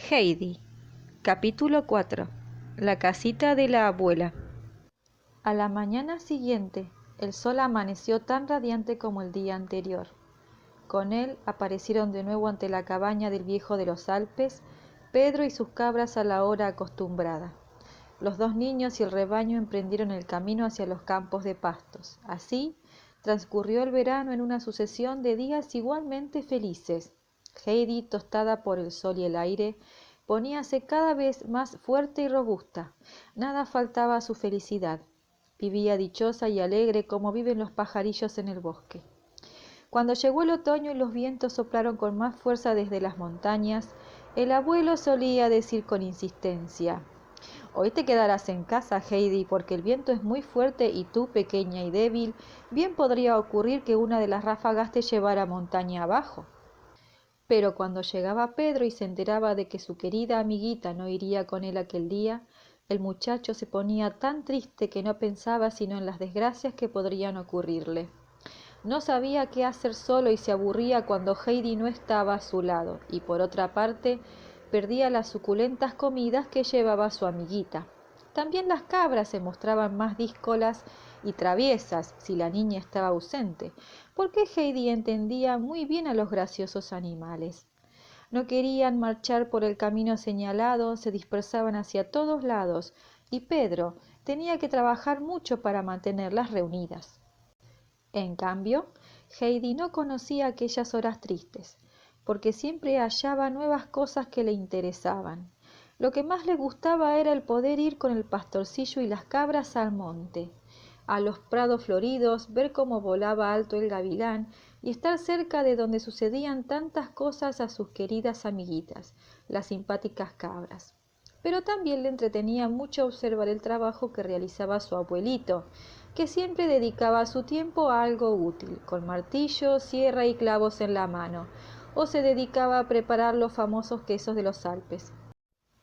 Heidi, capítulo 4. La casita de la abuela. A la mañana siguiente, el sol amaneció tan radiante como el día anterior. Con él aparecieron de nuevo ante la cabaña del viejo de los Alpes, Pedro y sus cabras a la hora acostumbrada. Los dos niños y el rebaño emprendieron el camino hacia los campos de pastos. Así transcurrió el verano en una sucesión de días igualmente felices. Heidi, tostada por el sol y el aire, poníase cada vez más fuerte y robusta. Nada faltaba a su felicidad. Vivía dichosa y alegre como viven los pajarillos en el bosque. Cuando llegó el otoño y los vientos soplaron con más fuerza desde las montañas, el abuelo solía decir con insistencia: «Hoy te quedarás en casa, Heidi, porque el viento es muy fuerte y tú, pequeña y débil, bien podría ocurrir que una de las ráfagas te llevara montaña abajo». Pero cuando llegaba Pedro y se enteraba de que su querida amiguita no iría con él aquel día, el muchacho se ponía tan triste que no pensaba sino en las desgracias que podrían ocurrirle. No sabía qué hacer solo y se aburría cuando Heidi no estaba a su lado, y por otra parte perdía las suculentas comidas que llevaba su amiguita. También las cabras se mostraban más díscolas y traviesas si la niña estaba ausente, porque Heidi entendía muy bien a los graciosos animales. No querían marchar por el camino señalado, se dispersaban hacia todos lados, y Pedro tenía que trabajar mucho para mantenerlas reunidas. En cambio, Heidi no conocía aquellas horas tristes, porque siempre hallaba nuevas cosas que le interesaban. Lo que más le gustaba era el poder ir con el pastorcillo y las cabras al monte, a los prados floridos, ver cómo volaba alto el gavilán y estar cerca de donde sucedían tantas cosas a sus queridas amiguitas, las simpáticas cabras. Pero también le entretenía mucho observar el trabajo que realizaba su abuelito, que siempre dedicaba su tiempo a algo útil, con martillo, sierra y clavos en la mano, o se dedicaba a preparar los famosos quesos de los Alpes.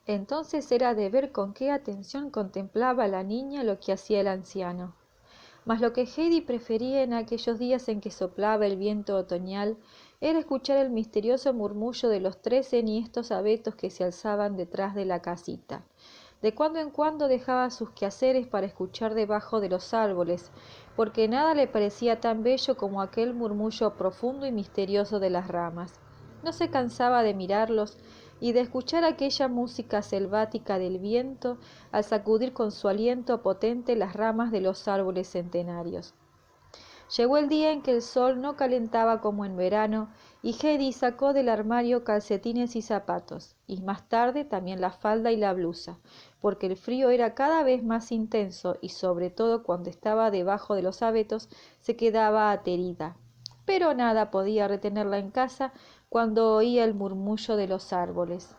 Entonces era de ver con qué atención contemplaba la niña lo que hacía el anciano. Mas lo que Heidi prefería en aquellos días en que soplaba el viento otoñal era escuchar el misterioso murmullo de los 13 enhiestos abetos que se alzaban detrás de la casita. De cuando en cuando dejaba sus quehaceres para escuchar debajo de los árboles, porque nada le parecía tan bello como aquel murmullo profundo y misterioso de las ramas. No se cansaba de mirarlos y de escuchar aquella música selvática del viento al sacudir con su aliento potente las ramas de los árboles centenarios. Llegó el día en que el sol no calentaba como en verano y Heidi sacó del armario calcetines y zapatos, y más tarde también la falda y la blusa, porque el frío era cada vez más intenso y sobre todo cuando estaba debajo de los abetos se quedaba aterida. Pero nada podía retenerla en casa cuando oía el murmullo de los árboles.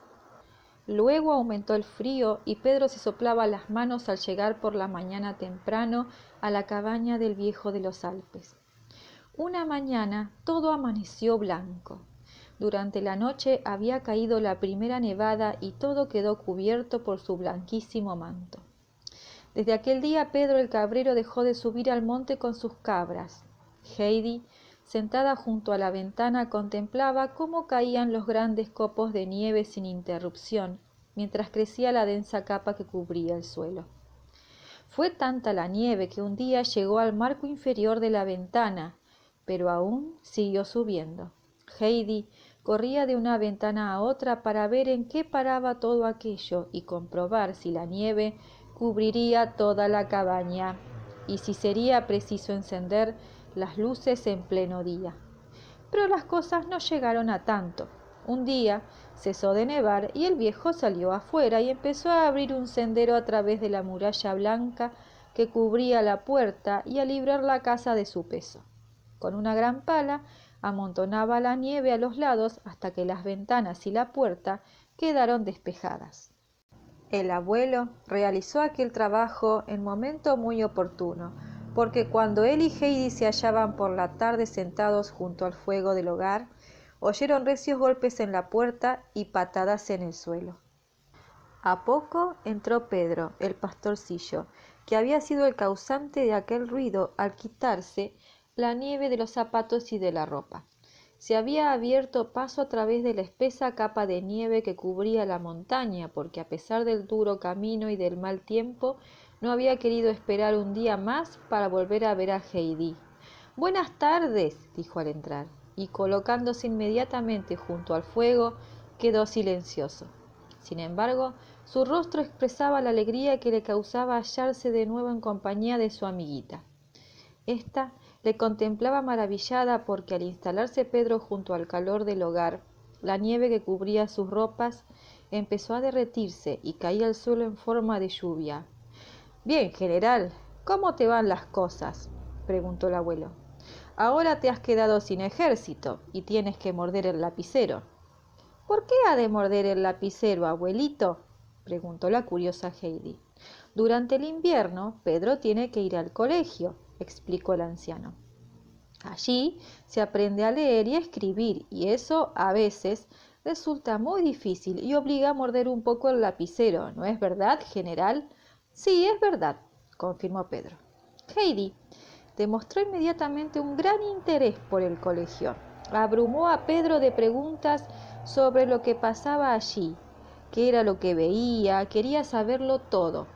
Luego aumentó el frío y Pedro se soplaba las manos al llegar por la mañana temprano a la cabaña del viejo de los Alpes. Una mañana todo amaneció blanco. Durante la noche había caído la primera nevada y todo quedó cubierto por su blanquísimo manto. Desde aquel día Pedro el cabrero dejó de subir al monte con sus cabras. Heidi, sentada junto a la ventana, contemplaba cómo caían los grandes copos de nieve sin interrupción, mientras crecía la densa capa que cubría el suelo. Fue tanta la nieve que un día llegó al marco inferior de la ventana, pero aún siguió subiendo. Heidi corría de una ventana a otra para ver en qué paraba todo aquello y comprobar si la nieve cubriría toda la cabaña y si sería preciso encender las luces en pleno día. Pero las cosas no llegaron a tanto. Un día cesó de nevar y el viejo salió afuera y empezó a abrir un sendero a través de la muralla blanca que cubría la puerta y a librar la casa de su peso. Con una gran pala amontonaba la nieve a los lados hasta que las ventanas y la puerta quedaron despejadas. El abuelo realizó aquel trabajo en momento muy oportuno, porque cuando él y Heidi se hallaban por la tarde sentados junto al fuego del hogar, oyeron recios golpes en la puerta y patadas en el suelo. A poco entró Pedro, el pastorcillo, que había sido el causante de aquel ruido al quitarse la nieve de los zapatos y de la ropa. se había abierto paso a través de la espesa capa de nieve que cubría la montaña, porque a pesar del duro camino y del mal tiempo, no había querido esperar un día más para volver a ver a Heidi. «Buenas tardes», dijo al entrar, y colocándose inmediatamente junto al fuego, quedó silencioso. Sin embargo, su rostro expresaba la alegría que le causaba hallarse de nuevo en compañía de su amiguita. Esta le contemplaba maravillada porque al instalarse Pedro junto al calor del hogar, la nieve que cubría sus ropas empezó a derretirse y caía al suelo en forma de lluvia. «Bien, general, ¿cómo te van las cosas?», preguntó el abuelo. «Ahora te has quedado sin ejército y tienes que morder el lapicero». «¿Por qué ha de morder el lapicero, abuelito?», preguntó la curiosa Heidi. «Durante el invierno, Pedro tiene que ir al colegio», explicó el anciano. «Allí se aprende a leer y a escribir, y eso, a veces, resulta muy difícil y obliga a morder un poco el lapicero, ¿no es verdad, general?». «Sí, es verdad», confirmó Pedro. Heidi demostró inmediatamente un gran interés por el colegio. Abrumó a Pedro de preguntas sobre lo que pasaba allí, qué era lo que veía, quería saberlo todo.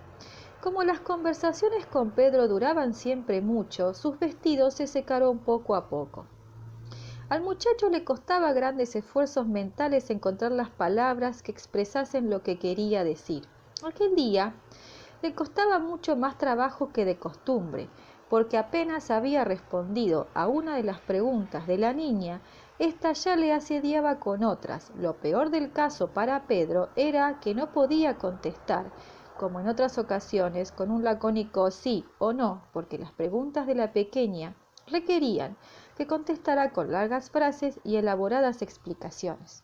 Como las conversaciones con Pedro duraban siempre mucho, sus vestidos se secaron poco a poco. Al muchacho le costaba grandes esfuerzos mentales encontrar las palabras que expresasen lo que quería decir. Aquel día le costaba mucho más trabajo que de costumbre, porque apenas había respondido a una de las preguntas de la niña, ésta ya le asediaba con otras. Lo peor del caso para Pedro era que no podía contestar, como en otras ocasiones, con un lacónico sí o no, porque las preguntas de la pequeña requerían que contestara con largas frases y elaboradas explicaciones.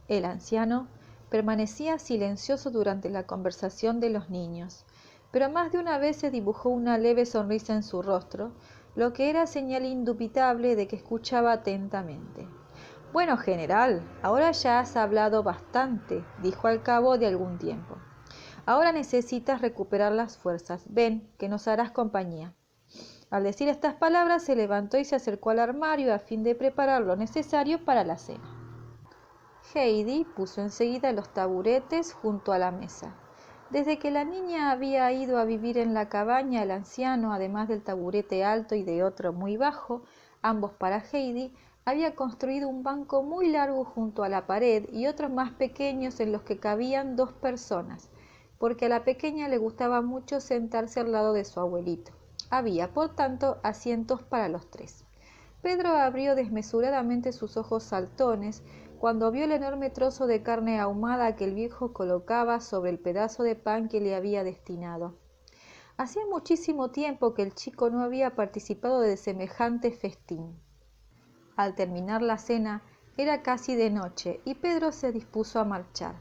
El anciano permanecía silencioso durante la conversación de los niños, pero más de una vez se dibujó una leve sonrisa en su rostro, lo que era señal indubitable de que escuchaba atentamente. «Bueno, general, ahora ya has hablado bastante», dijo al cabo de algún tiempo. «Ahora necesitas recuperar las fuerzas. Ven, que nos harás compañía». Al decir estas palabras se levantó y se acercó al armario a fin de preparar lo necesario para la cena. Heidi puso enseguida los taburetes junto a la mesa. Desde que la niña había ido a vivir en la cabaña, el anciano, además del taburete alto y de otro muy bajo, ambos para Heidi, había construido un banco muy largo junto a la pared y otros más pequeños en los que cabían 2 personas, porque a la pequeña le gustaba mucho sentarse al lado de su abuelito. Había, por tanto, asientos para los 3. Pedro abrió desmesuradamente sus ojos saltones cuando vio el enorme trozo de carne ahumada que el viejo colocaba sobre el pedazo de pan que le había destinado. Hacía muchísimo tiempo que el chico no había participado de semejante festín. Al terminar la cena era casi de noche y Pedro se dispuso a marchar.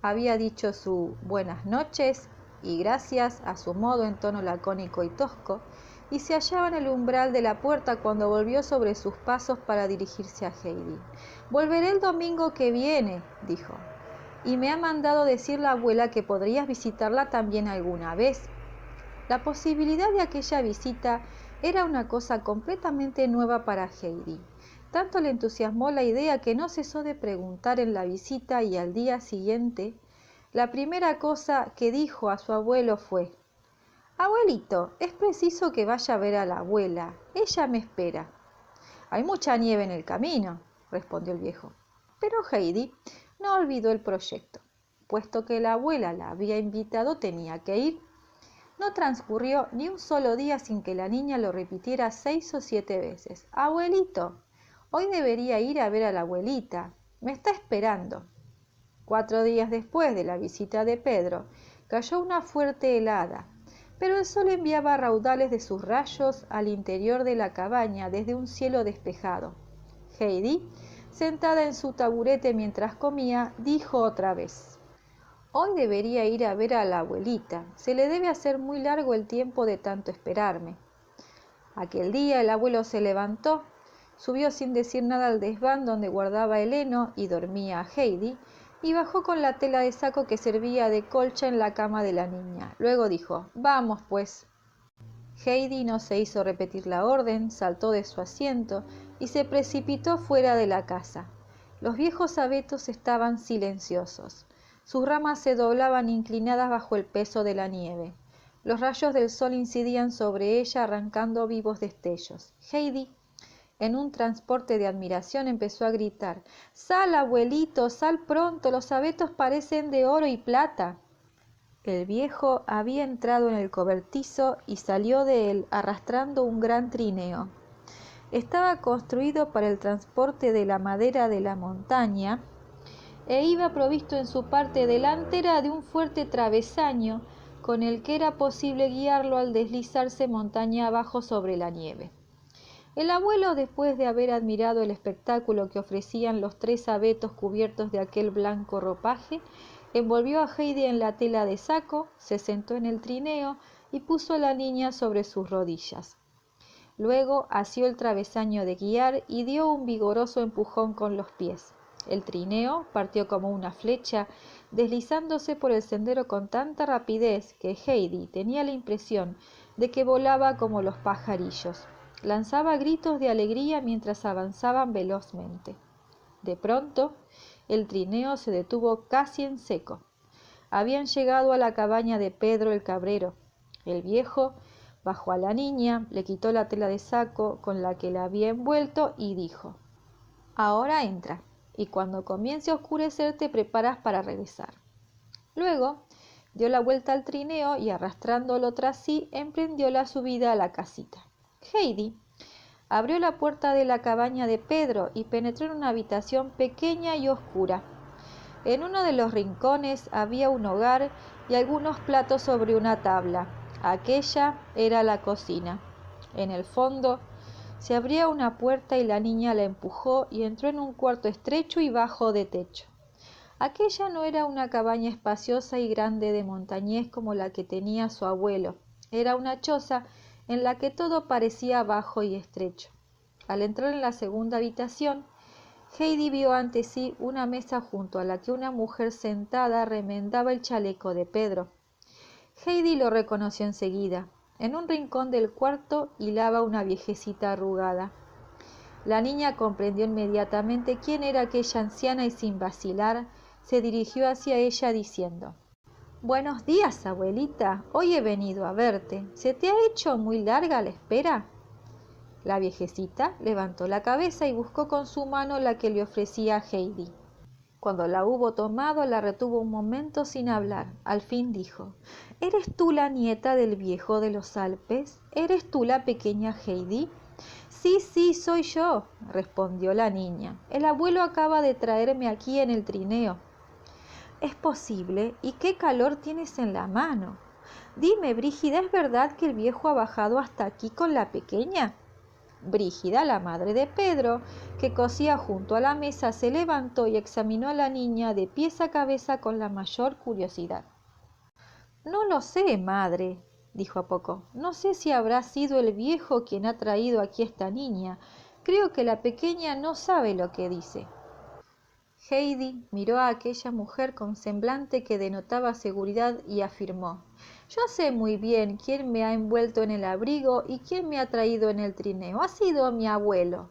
Había dicho su buenas noches y gracias a su modo en tono lacónico y tosco, y se hallaba en el umbral de la puerta cuando volvió sobre sus pasos para dirigirse a Heidi. «Volveré el domingo que viene», dijo, «y me ha mandado decir la abuela que podrías visitarla también alguna vez». La posibilidad de aquella visita era una cosa completamente nueva para Heidi. Tanto le entusiasmó la idea que no cesó de preguntar en la visita, y al día siguiente la primera cosa que dijo a su abuelo fue: «Abuelito, es preciso que vaya a ver a la abuela. Ella me espera». «Hay mucha nieve en el camino», respondió el viejo. Pero Heidi no olvidó el proyecto. Puesto que la abuela la había invitado, tenía que ir. No transcurrió ni un solo día sin que la niña lo repitiera 6 o 7 veces. «Abuelito, hoy debería ir a ver a la abuelita. Me está esperando». 4 días después de la visita de Pedro, cayó una fuerte helada, pero el sol enviaba raudales de sus rayos al interior de la cabaña desde un cielo despejado. Heidi, sentada en su taburete mientras comía, dijo otra vez: «Hoy debería ir a ver a la abuelita. Se le debe hacer muy largo el tiempo de tanto esperarme». Aquel día el abuelo se levantó, subió sin decir nada al desván donde guardaba el heno y dormía a Heidi, y bajó con la tela de saco que servía de colcha en la cama de la niña. Luego dijo: «Vamos, pues». Heidi no se hizo repetir la orden, saltó de su asiento y se precipitó fuera de la casa. Los viejos abetos estaban silenciosos. Sus ramas se doblaban inclinadas bajo el peso de la nieve. Los rayos del sol incidían sobre ella arrancando vivos destellos. Heidi, en un transporte de admiración, empezó a gritar: «¡Sal, abuelito, sal pronto! Los abetos parecen de oro y plata». El viejo había entrado en el cobertizo y salió de él arrastrando un gran trineo. Estaba construido para el transporte de la madera de la montaña e iba provisto en su parte delantera de un fuerte travesaño con el que era posible guiarlo al deslizarse montaña abajo sobre la nieve. El abuelo, después de haber admirado el espectáculo que ofrecían los 3 abetos cubiertos de aquel blanco ropaje, envolvió a Heidi en la tela de saco, se sentó en el trineo y puso a la niña sobre sus rodillas. Luego asió el travesaño de guiar y dio un vigoroso empujón con los pies. El trineo partió como una flecha, deslizándose por el sendero con tanta rapidez que Heidi tenía la impresión de que volaba como los pajarillos. Lanzaba gritos de alegría mientras avanzaban velozmente. De pronto, el trineo se detuvo casi en seco. Habían llegado a la cabaña de Pedro el cabrero. El viejo bajó a la niña, le quitó la tela de saco con la que la había envuelto y dijo: «Ahora entra, y cuando comience a oscurecer te preparas para regresar». Luego dio la vuelta al trineo y, arrastrándolo tras sí, emprendió la subida a la casita. Heidi abrió la puerta de la cabaña de Pedro y penetró en una habitación pequeña y oscura. En uno de los rincones había un hogar y algunos platos sobre una tabla. Aquella era la cocina. En el fondo se abría una puerta y la niña la empujó y entró en un cuarto estrecho y bajo de techo. Aquella no era una cabaña espaciosa y grande de montañés como la que tenía su abuelo. Era una choza en la que todo parecía bajo y estrecho. Al entrar en la segunda habitación, Heidi vio ante sí una mesa junto a la que una mujer sentada remendaba el chaleco de Pedro. Heidi lo reconoció enseguida. En un rincón del cuarto hilaba una viejecita arrugada. La niña comprendió inmediatamente quién era aquella anciana y, sin vacilar, se dirigió hacia ella diciendo: «Buenos días, abuelita. Hoy he venido a verte. ¿Se te ha hecho muy larga la espera?». La viejecita levantó la cabeza y buscó con su mano la que le ofrecía a Heidi. Cuando la hubo tomado, la retuvo un momento sin hablar. Al fin dijo: «¿Eres tú la nieta del viejo de los Alpes? ¿Eres tú la pequeña Heidi?». «Sí, sí, soy yo», respondió la niña. «El abuelo acaba de traerme aquí en el trineo». «¿Es posible? ¿Y qué calor tienes en la mano? Dime, Brígida, ¿es verdad que el viejo ha bajado hasta aquí con la pequeña?». Brígida, la madre de Pedro, que cosía junto a la mesa, se levantó y examinó a la niña de pies a cabeza con la mayor curiosidad. «No lo sé, madre», dijo a poco. «No sé si habrá sido el viejo quien ha traído aquí a esta niña. Creo que la pequeña no sabe lo que dice». Heidi miró a aquella mujer con semblante que denotaba seguridad y afirmó: «Yo sé muy bien quién me ha envuelto en el abrigo y quién me ha traído en el trineo. Ha sido mi abuelo».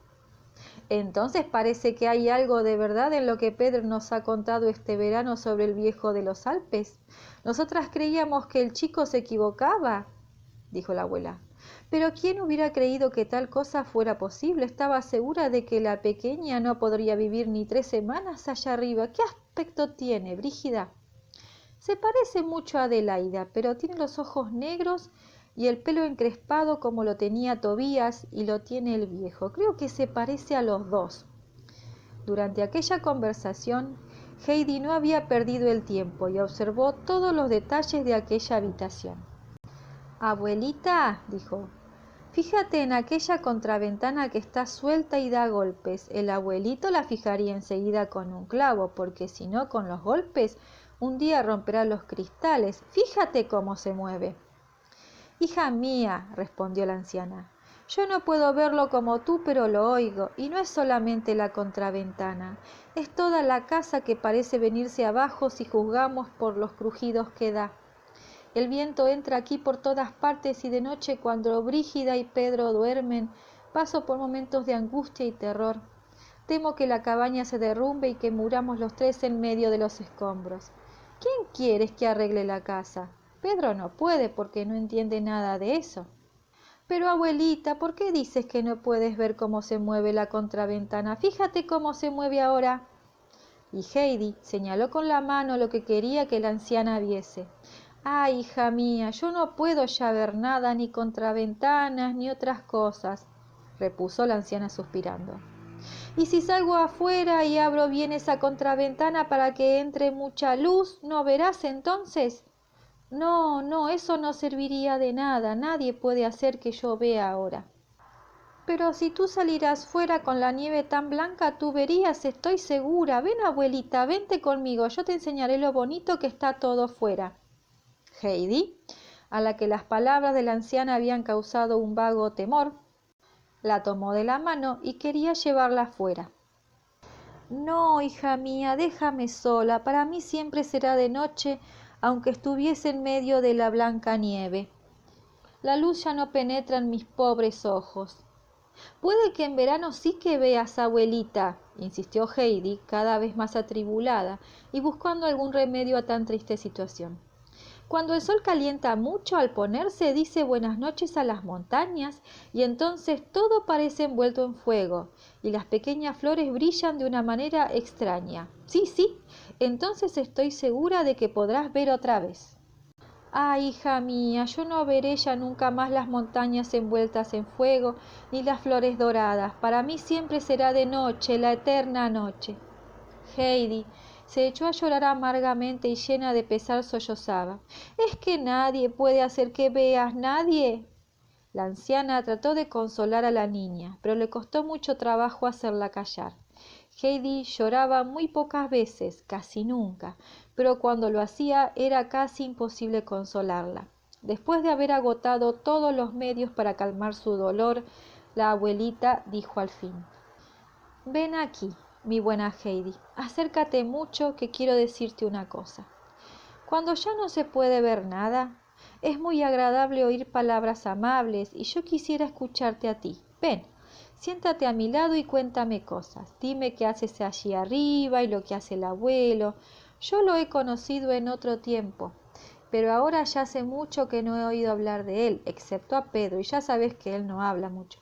«Entonces parece que hay algo de verdad en lo que Pedro nos ha contado este verano sobre el viejo de los Alpes. Nosotras creíamos que el chico se equivocaba», dijo la abuela. «Pero ¿quién hubiera creído que tal cosa fuera posible? Estaba segura de que la pequeña no podría vivir ni 3 semanas allá arriba. ¿Qué aspecto tiene, Brígida?». «Se parece mucho a Adelaida, pero tiene los ojos negros y el pelo encrespado como lo tenía Tobías y lo tiene el viejo. Creo que se parece a los dos». Durante aquella conversación, Heidi no había perdido el tiempo y observó todos los detalles de aquella habitación. «Abuelita», dijo, «fíjate en aquella contraventana que está suelta y da golpes. El abuelito la fijaría enseguida con un clavo, porque si no, con los golpes un día romperá los cristales. Fíjate cómo se mueve». «Hija mía», respondió la anciana, «yo no puedo verlo como tú, pero lo oigo, y no es solamente la contraventana, es toda la casa que parece venirse abajo si juzgamos por los crujidos que da. El viento entra aquí por todas partes y de noche, cuando Brígida y Pedro duermen, Paso por momentos de angustia y terror. Temo que la cabaña se derrumbe y que muramos los tres en medio de los escombros. ¿Quién quieres que arregle la casa? Pedro no puede porque no entiende nada de eso. Pero abuelita, ¿por qué dices que no puedes ver cómo se mueve la contraventana? Fíjate cómo se mueve ahora. Y Heidi señaló con la mano lo que quería que la anciana viese. ¡Ay, hija mía, yo no puedo ya ver nada, ni contraventanas, ni otras cosas! Repuso la anciana suspirando. ¿Y si salgo afuera y abro bien esa contraventana para que entre mucha luz, no verás entonces? No, no, eso no serviría de nada, nadie puede hacer que yo vea ahora. Pero si tú salieras fuera con la nieve tan blanca, tú verías, estoy segura. Ven, abuelita, vente conmigo, yo te enseñaré lo bonito que está todo fuera. Heidi, a la que las palabras de la anciana habían causado un vago temor, la tomó de la mano y quería llevarla fuera. No, hija mía, déjame sola, para mí siempre será de noche, aunque estuviese en medio de la blanca nieve. La luz ya no penetra en mis pobres ojos. Puede que en verano sí que veas, abuelita, insistió Heidi, cada vez más atribulada y buscando algún remedio a tan triste situación. Cuando el sol calienta mucho al ponerse, dice buenas noches a las montañas y entonces todo parece envuelto en fuego y las pequeñas flores brillan de una manera extraña. Sí, sí, entonces estoy segura de que podrás ver otra vez. Ah, hija mía, yo no veré ya nunca más las montañas envueltas en fuego ni las flores doradas. Para mí siempre será de noche, la eterna noche. Heidi se echó a llorar amargamente y llena de pesar sollozaba. ¿Es que nadie puede hacer que veas? ¿Nadie? La anciana trató de consolar a la niña, pero le costó mucho trabajo hacerla callar. Heidi lloraba muy pocas veces, casi nunca, pero cuando lo hacía era casi imposible consolarla. Después de haber agotado todos los medios para calmar su dolor, la abuelita dijo al fin: Ven aquí, mi buena Heidi, acércate mucho que quiero decirte una cosa. Cuando ya no se puede ver nada, es muy agradable oír palabras amables y yo quisiera escucharte a ti. Ven, siéntate a mi lado y cuéntame cosas. Dime qué haces allí arriba y lo que hace el abuelo. Yo lo he conocido en otro tiempo, pero ahora ya hace mucho que no he oído hablar de él, excepto a Pedro, y ya sabes que él no habla mucho.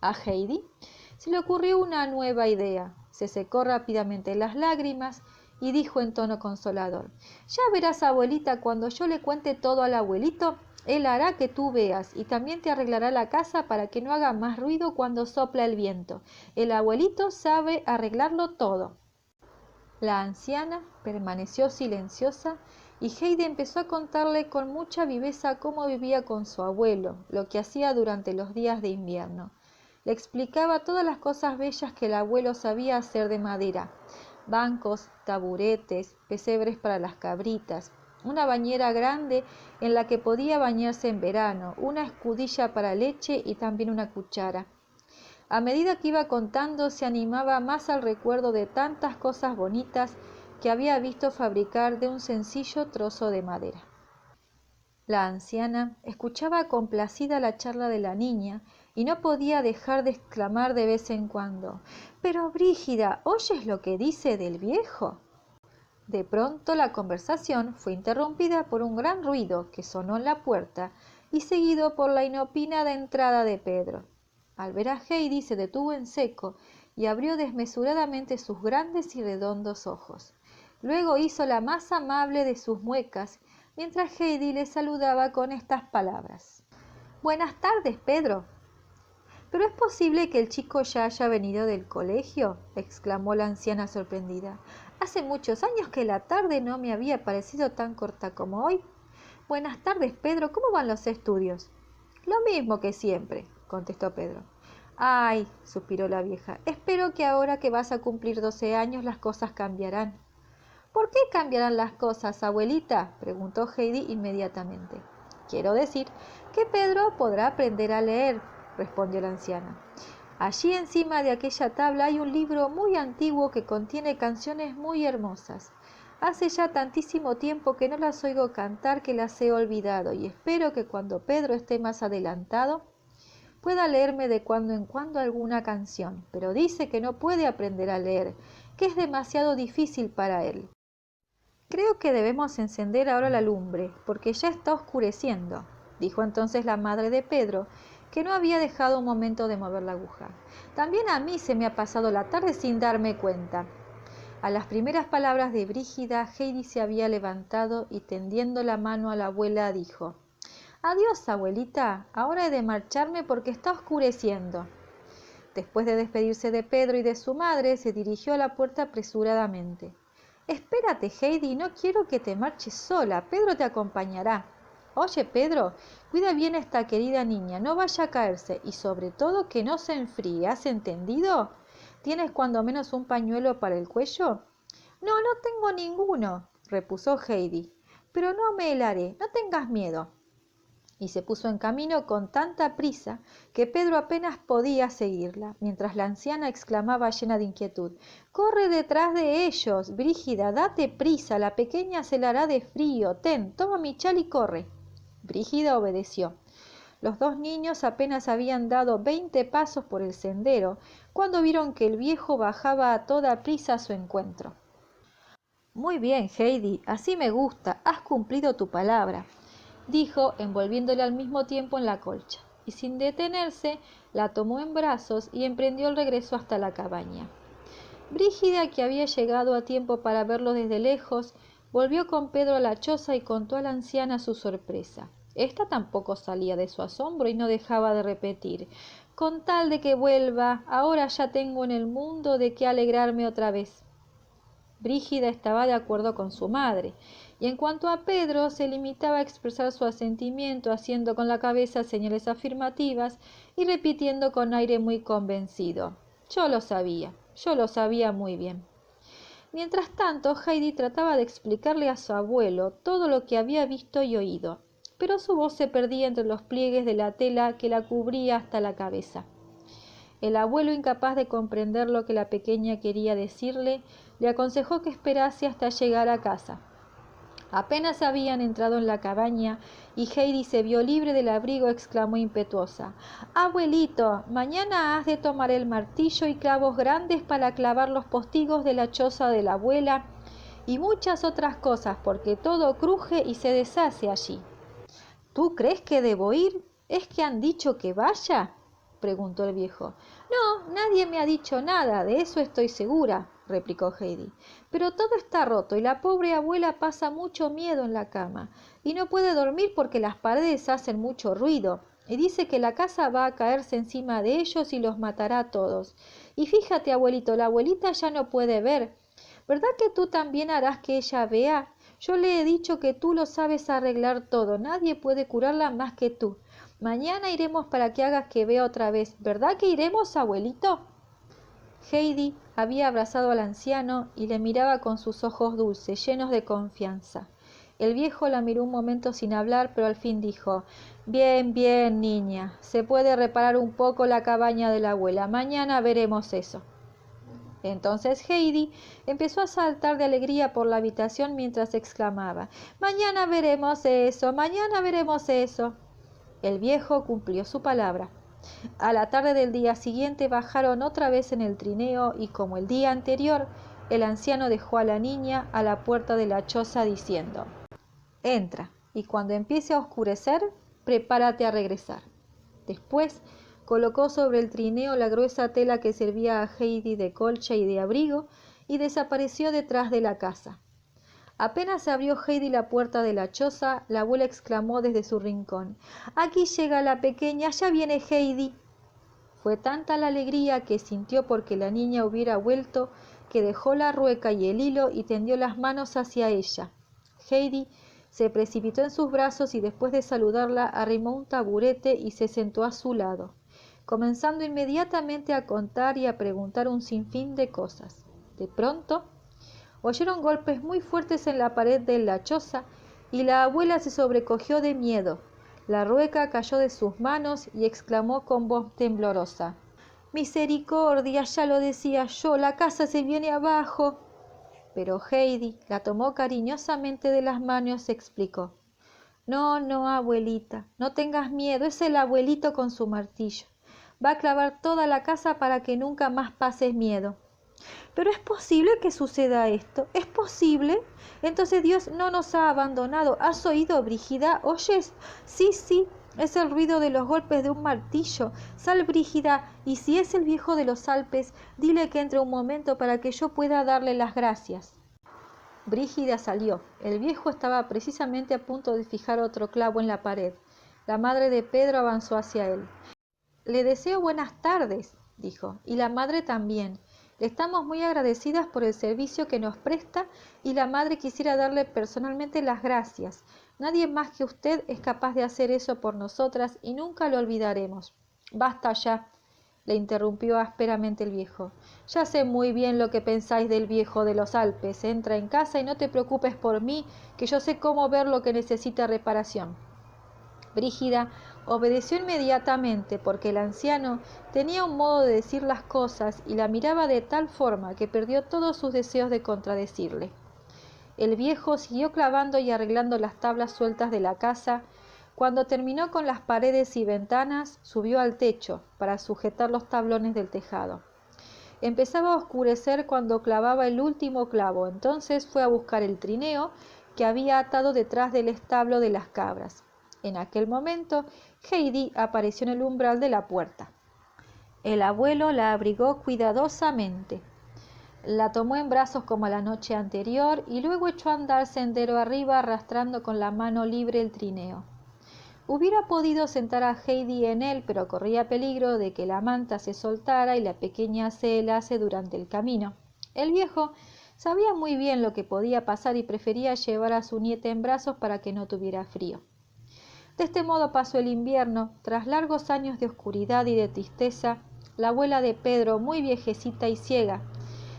A Heidi se le ocurrió una nueva idea. Se secó rápidamente las lágrimas y dijo en tono consolador: Ya verás, abuelita, cuando yo le cuente todo al abuelito, él hará que tú veas y también te arreglará la casa para que no haga más ruido cuando sopla el viento. El abuelito sabe arreglarlo todo. La anciana permaneció silenciosa y Heidi empezó a contarle con mucha viveza cómo vivía con su abuelo, lo que hacía durante los días de invierno. Le explicaba todas las cosas bellas que el abuelo sabía hacer de madera: bancos, taburetes, pesebres para las cabritas, una bañera grande en la que podía bañarse en verano, una escudilla para leche y también una cuchara. A medida que iba contando, se animaba más al recuerdo de tantas cosas bonitas que había visto fabricar de un sencillo trozo de madera. La anciana escuchaba complacida la charla de la niña y no podía dejar de exclamar de vez en cuando: «Pero, Brígida, ¿oyes lo que dice del viejo?». De pronto la conversación fue interrumpida por un gran ruido que sonó en la puerta y seguido por la inopinada entrada de Pedro. Al ver a Heidi se detuvo en seco y abrió desmesuradamente sus grandes y redondos ojos. Luego hizo la más amable de sus muecas, mientras Heidi le saludaba con estas palabras: «Buenas tardes, Pedro». «¿Pero es posible que el chico ya haya venido del colegio?», exclamó la anciana sorprendida. «Hace muchos años que la tarde no me había parecido tan corta como hoy». «Buenas tardes, Pedro. ¿Cómo van los estudios?». «Lo mismo que siempre», contestó Pedro. «Ay», suspiró la vieja, «espero que ahora que vas a cumplir 12 años las cosas cambiarán». «¿Por qué cambiarán las cosas, abuelita?», preguntó Heidi inmediatamente. «Quiero decir que Pedro podrá aprender a leer», respondió la anciana. «Allí encima de aquella tabla hay un libro muy antiguo que contiene canciones muy hermosas. Hace ya tantísimo tiempo que no las oigo cantar que las he olvidado y espero que cuando Pedro esté más adelantado pueda leerme de cuando en cuando alguna canción, pero dice que no puede aprender a leer, que es demasiado difícil para él. Creo que debemos encender ahora la lumbre, porque ya está oscureciendo, dijo entonces la madre de Pedro, que no había dejado un momento de mover la aguja. También a mí se me ha pasado la tarde sin darme cuenta. A las primeras palabras de Brígida, Heidi se había levantado y tendiendo la mano a la abuela dijo: «Adiós, abuelita, ahora he de marcharme porque está oscureciendo». Después de despedirse de Pedro y de su madre, se dirigió a la puerta apresuradamente. «Espérate, Heidi, no quiero que te marches sola, Pedro te acompañará». «Oye, Pedro, cuida bien a esta querida niña, no vaya a caerse y sobre todo que no se enfríe, ¿has entendido? ¿Tienes cuando menos un pañuelo para el cuello?» «No, no tengo ninguno», repuso Heidi, «pero no me helaré, no tengas miedo». Y se puso en camino con tanta prisa que Pedro apenas podía seguirla, mientras la anciana exclamaba llena de inquietud: «Corre detrás de ellos, Brígida, date prisa, la pequeña se la hará de frío, ten, toma mi chal y corre». Brígida obedeció. Los dos niños apenas habían dado 20 pasos por el sendero, cuando vieron que el viejo bajaba a toda prisa a su encuentro. «Muy bien, Heidi, así me gusta, has cumplido tu palabra», dijo, envolviéndola al mismo tiempo en la colcha, y sin detenerse la tomó en brazos y emprendió el regreso hasta la cabaña. Brígida, que había llegado a tiempo para verlo desde lejos, volvió con Pedro a la choza y contó a la anciana su sorpresa. Esta tampoco salía de su asombro y no dejaba de repetir: «Con tal de que vuelva, ahora ya tengo en el mundo de qué alegrarme otra vez». Brígida estaba de acuerdo con su madre, y en cuanto a Pedro, se limitaba a expresar su asentimiento haciendo con la cabeza señales afirmativas y repitiendo con aire muy convencido: yo lo sabía muy bien». Mientras tanto, Heidi trataba de explicarle a su abuelo todo lo que había visto y oído, pero su voz se perdía entre los pliegues de la tela que la cubría hasta la cabeza. El abuelo, incapaz de comprender lo que la pequeña quería decirle, le aconsejó que esperase hasta llegar a casa. Apenas habían entrado en la cabaña y Heidi se vio libre del abrigo, exclamó impetuosa: «Abuelito, mañana has de tomar el martillo y clavos grandes para clavar los postigos de la choza de la abuela y muchas otras cosas, porque todo cruje y se deshace allí». «¿Tú crees que debo ir? ¿Es que han dicho que vaya?», preguntó el viejo. «No, nadie me ha dicho nada, de eso estoy segura», replicó Heidi. «Pero todo está roto y la pobre abuela pasa mucho miedo en la cama y no puede dormir porque las paredes hacen mucho ruido y dice que la casa va a caerse encima de ellos y los matará a todos. Y fíjate, abuelito, la abuelita ya no puede ver. ¿Verdad que tú también harás que ella vea? Yo le he dicho que tú lo sabes arreglar todo, nadie puede curarla más que tú. Mañana iremos para que hagas que vea otra vez. ¿Verdad que iremos, abuelito?». Heidi había abrazado al anciano y le miraba con sus ojos dulces, llenos de confianza. El viejo la miró un momento sin hablar, pero al fin dijo: «Bien, bien, niña, se puede reparar un poco la cabaña de la abuela. Mañana veremos eso». Entonces Heidi empezó a saltar de alegría por la habitación mientras exclamaba: «Mañana veremos eso, mañana veremos eso». El viejo cumplió su palabra. A la tarde del día siguiente bajaron otra vez en el trineo y, como el día anterior, el anciano dejó a la niña a la puerta de la choza diciendo: «Entra, y cuando empiece a oscurecer, prepárate a regresar». Después colocó sobre el trineo la gruesa tela que servía a Heidi de colcha y de abrigo y desapareció detrás de la casa. Apenas abrió Heidi la puerta de la choza, la abuela exclamó desde su rincón: «Aquí llega la pequeña, ya viene Heidi». Fue tanta la alegría que sintió porque la niña hubiera vuelto, que dejó la rueca y el hilo y tendió las manos hacia ella. Heidi se precipitó en sus brazos y después de saludarla arrimó un taburete y se sentó a su lado, comenzando inmediatamente a contar y a preguntar un sinfín de cosas. De pronto oyeron golpes muy fuertes en la pared de la choza y la abuela se sobrecogió de miedo. La rueca cayó de sus manos y exclamó con voz temblorosa: «Misericordia, ya lo decía yo, la casa se viene abajo». Pero Heidi la tomó cariñosamente de las manos y explicó: «No, no, abuelita, no tengas miedo, es el abuelito con su martillo. Va a clavar toda la casa para que nunca más pases miedo. ¿Pero es posible que suceda esto? ¿Es posible? Entonces Dios no nos ha abandonado. ¿Has oído, Brígida? ¿Oyes? Sí, sí, es el ruido de los golpes de un martillo. Sal, Brígida, y si es el viejo de los Alpes, dile que entre un momento para que yo pueda darle las gracias. Brígida salió. El viejo estaba precisamente a punto de fijar otro clavo en la pared. La madre de Pedro avanzó hacia él. Le deseo buenas tardes, dijo, y la madre también. Le estamos muy agradecidas por el servicio que nos presta y la madre quisiera darle personalmente las gracias. Nadie más que usted es capaz de hacer eso por nosotras y nunca lo olvidaremos. Basta ya, le interrumpió ásperamente el viejo. Ya sé muy bien lo que pensáis del viejo de los Alpes. Entra en casa y no te preocupes por mí, que yo sé cómo ver lo que necesita reparación. Brígida obedeció inmediatamente porque el anciano tenía un modo de decir las cosas y la miraba de tal forma que perdió todos sus deseos de contradecirle. El viejo siguió clavando y arreglando las tablas sueltas de la casa. Cuando terminó con las paredes y ventanas, subió al techo para sujetar los tablones del tejado. Empezaba a oscurecer cuando clavaba el último clavo, entonces fue a buscar el trineo que había atado detrás del establo de las cabras. En aquel momento, Heidi apareció en el umbral de la puerta. El abuelo la abrigó cuidadosamente. La tomó en brazos como la noche anterior y luego echó a andar sendero arriba arrastrando con la mano libre el trineo. Hubiera podido sentar a Heidi en él, pero corría peligro de que la manta se soltara y la pequeña se helase durante el camino. El viejo sabía muy bien lo que podía pasar y prefería llevar a su nieta en brazos para que no tuviera frío. De este modo pasó el invierno. Tras largos años de oscuridad y de tristeza, la abuela de Pedro, muy viejecita y ciega,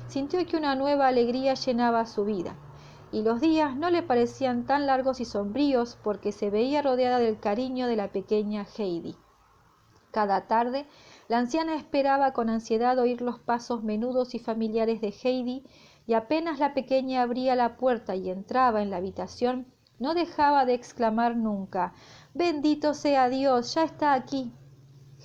sintió que una nueva alegría llenaba su vida, y los días no le parecían tan largos y sombríos porque se veía rodeada del cariño de la pequeña Heidi. Cada tarde, la anciana esperaba con ansiedad oír los pasos menudos y familiares de Heidi, y apenas la pequeña abría la puerta y entraba en la habitación, no dejaba de exclamar nunca: «¡Bendito sea Dios! ¡Ya está aquí!».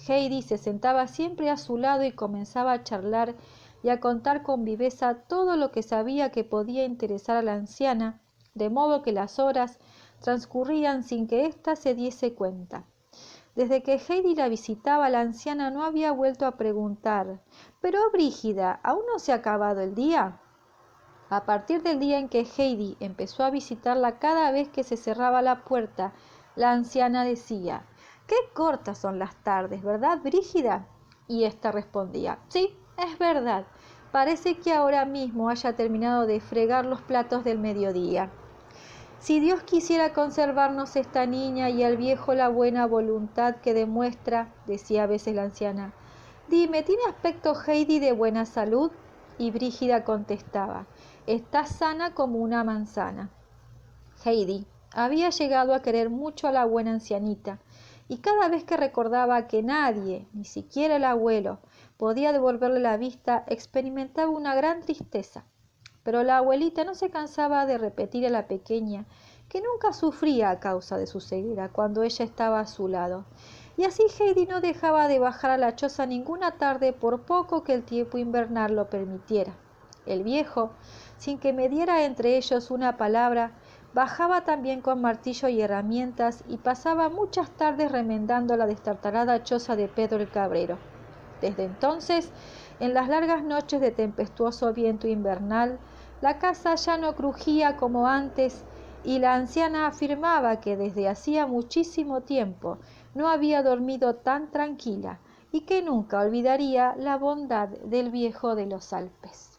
Heidi se sentaba siempre a su lado y comenzaba a charlar y a contar con viveza todo lo que sabía que podía interesar a la anciana, de modo que las horas transcurrían sin que ésta se diese cuenta. Desde que Heidi la visitaba, la anciana no había vuelto a preguntar: «Pero, Brígida, ¿aún no se ha acabado el día?». A partir del día en que Heidi empezó a visitarla cada vez que se cerraba la puerta, la anciana decía: «Qué cortas son las tardes, ¿verdad, Brígida?». Y ésta respondía: «Sí, es verdad. Parece que ahora mismo haya terminado de fregar los platos del mediodía». «Si Dios quisiera conservarnos esta niña y al viejo la buena voluntad que demuestra», decía a veces la anciana. «Dime, ¿tiene aspecto Heidi de buena salud?». Y Brígida contestaba: «Está sana como una manzana». Heidi había llegado a querer mucho a la buena ancianita, y cada vez que recordaba que nadie, ni siquiera el abuelo, podía devolverle la vista, experimentaba una gran tristeza. Pero la abuelita no se cansaba de repetir a la pequeña que nunca sufría a causa de su ceguera cuando ella estaba a su lado. Y así Heidi no dejaba de bajar a la choza ninguna tarde por poco que el tiempo invernal lo permitiera. El viejo, sin que mediara entre ellos una palabra, bajaba también con martillo y herramientas y pasaba muchas tardes remendando la destartalada choza de Pedro el cabrero. Desde entonces, en las largas noches de tempestuoso viento invernal, la casa ya no crujía como antes, y la anciana afirmaba que desde hacía muchísimo tiempo no había dormido tan tranquila y que nunca olvidaría la bondad del viejo de los Alpes.